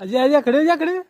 अजय अजय खड़े हो जा खड़े हो।